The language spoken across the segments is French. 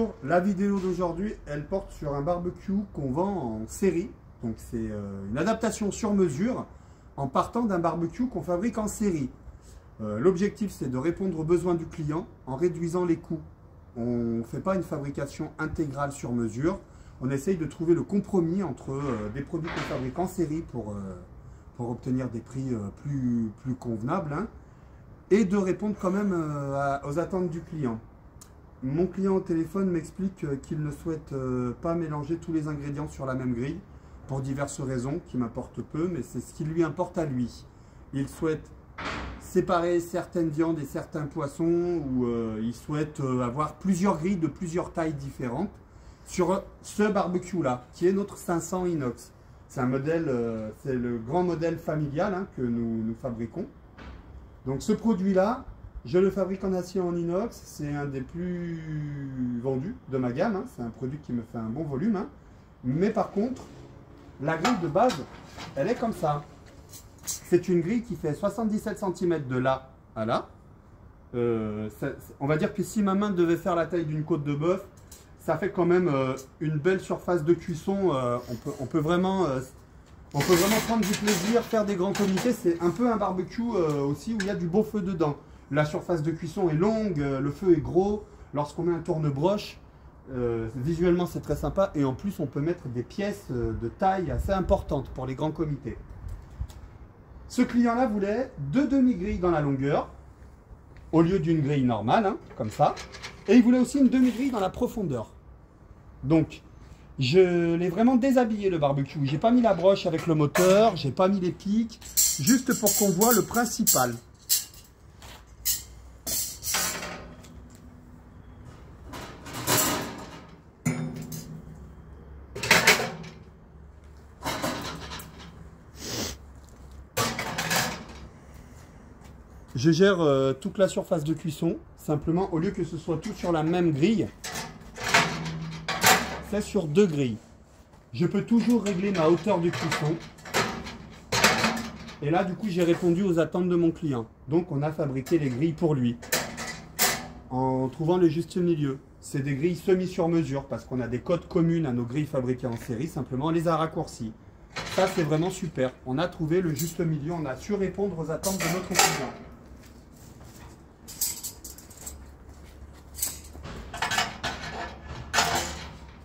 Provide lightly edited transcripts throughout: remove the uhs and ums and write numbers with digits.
Bonjour, la vidéo d'aujourd'hui, elle porte sur un barbecue qu'on vend en série. Donc c'est une adaptation sur mesure en partant d'un barbecue qu'on fabrique en série. L'objectif, c'est de répondre aux besoins du client en réduisant les coûts. On ne fait pas une fabrication intégrale sur mesure. On essaye de trouver le compromis entre des produits qu'on fabrique en série pour obtenir des prix plus convenables, hein, et de répondre quand même aux attentes du client. Mon client au téléphone m'explique qu'il ne souhaite pas mélanger tous les ingrédients sur la même grille pour diverses raisons qui m'importent peu, mais c'est ce qui lui importe à lui. Il souhaite séparer certaines viandes et certains poissons, ou il souhaite avoir plusieurs grilles de plusieurs tailles différentes sur ce barbecue-là, qui est notre 500 inox. C'est un modèle, c'est le grand modèle familial, hein, que nous fabriquons. Donc ce produit-là, je le fabrique en acier en inox, c'est un des plus vendus de ma gamme, hein. C'est un produit qui me fait un bon volume, hein. Mais par contre, la grille de base, elle est comme ça. C'est une grille qui fait 77 cm de là à là. On va dire que si ma main devait faire la taille d'une côte de bœuf, ça fait quand même une belle surface de cuisson. On peut vraiment prendre du plaisir, faire des grands comités. C'est un peu un barbecue aussi où il y a du beau feu dedans. La surface de cuisson est longue, le feu est gros. Lorsqu'on met un tourne-broche, visuellement c'est très sympa. Et en plus, on peut mettre des pièces de taille assez importantes pour les grands comités. Ce client-là voulait 2 demi-grilles dans la longueur, au lieu d'une grille normale, hein, comme ça. Et il voulait aussi une demi-grille dans la profondeur. Donc, je l'ai vraiment déshabillé le barbecue. J'ai pas mis la broche avec le moteur, j'ai pas mis les pics, juste pour qu'on voit le principal. Je gère toute la surface de cuisson. Simplement, au lieu que ce soit tout sur la même grille, c'est sur 2 grilles. Je peux toujours régler ma hauteur de cuisson. Et là, du coup, j'ai répondu aux attentes de mon client. Donc, on a fabriqué les grilles pour lui, en trouvant le juste milieu. C'est des grilles semi-sur mesure, parce qu'on a des codes communes à nos grilles fabriquées en série. Simplement, on les a raccourcies. Ça, c'est vraiment super. On a trouvé le juste milieu. On a su répondre aux attentes de notre client.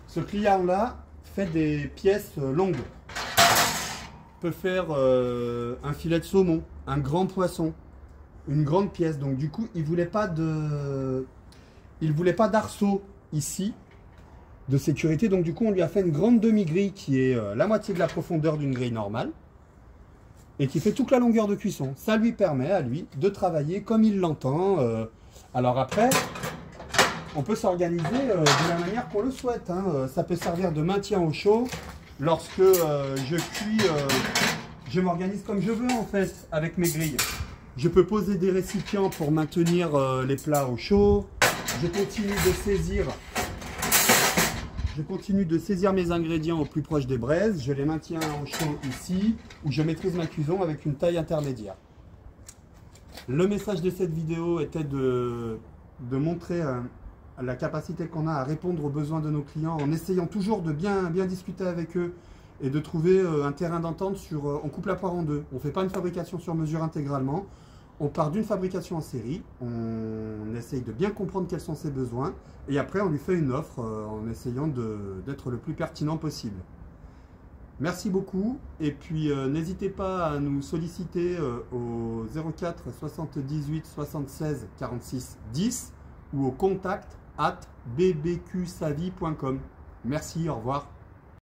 Ce client-là fait des pièces longues. Il peut faire un filet de saumon, un grand poisson, une grande pièce. Donc du coup, il ne voulait pas d'arceau ici, de sécurité. Donc du coup, on lui a fait une grande demi-grille qui est la moitié de la profondeur d'une grille normale et qui fait toute la longueur de cuisson. Ça lui permet à lui de travailler comme il l'entend. Alors après, on peut s'organiser de la manière qu'on le souhaite, hein. Ça peut servir de maintien au chaud. Lorsque je cuis, je m'organise comme je veux en fait avec mes grilles. Je peux poser des récipients pour maintenir les plats au chaud. Je continue de saisir mes ingrédients au plus proche des braises. Je les maintiens au chaud ici, où je maîtrise ma cuisson avec une taille intermédiaire. Le message de cette vidéo était de montrer la capacité qu'on a à répondre aux besoins de nos clients en essayant toujours de bien discuter avec eux et de trouver un terrain d'entente sur... on coupe la poire en deux. On ne fait pas une fabrication sur mesure intégralement. On part d'une fabrication en série. On essaye de bien comprendre quels sont ses besoins. Et après, on lui fait une offre en essayant d'être le plus pertinent possible. Merci beaucoup. Et puis, n'hésitez pas à nous solliciter au 04 78 76 46 10 ou au contact@bbqsavi.com. Merci, au revoir.